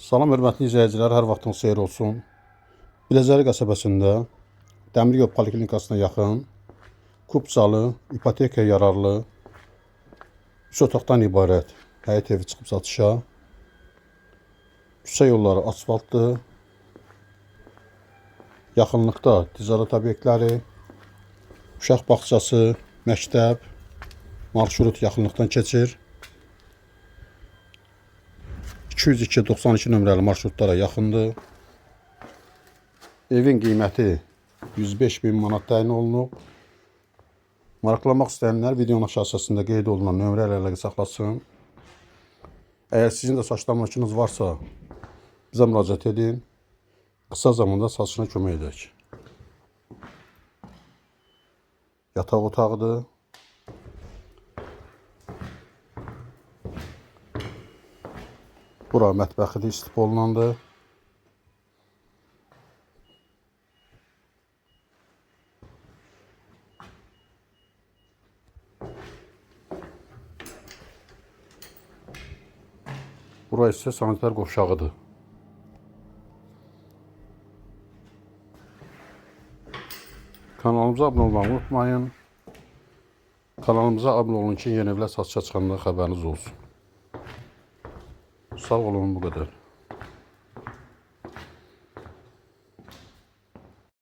Salam hörmətli izləyicilər, hər vaxtınız xeyir olsun. Biləcəri qəsəbəsində Dəmir yol poliklinikasına yaxın Kupcalı, ipotekaya yararlı 3 otaqdan ibarət həyət evi çıxıb satışa. Küçə yolları asfaltdır. Yaxınlıqda ticarət obyektləri, uşaq bağçası, məktəb, marşrut yaxınlıqdan keçir. 202-92 nömrəli marşrutlara yaxındır. Evin qiyməti 105.000 manat təyin olunub. Maraqlamaq istəyənlər videonun aşağısında qeyd olunan nömrə ilə əlaqə saxlasın. Əgər sizin də saçlanmışınız varsa, bizə müraciət edin. Qısa zamanda satışına kömək edək. Yataq otağıdır. Bura mətbəxidir, istif olunandır. Bura isə sanitar qovşağıdır. Kanalımıza abunə olmağı unutmayın. Kanalımıza abunə olun ki, yeni evlər satışa çıxanda xəbəriniz olsun. Sağ olun, bu qədər.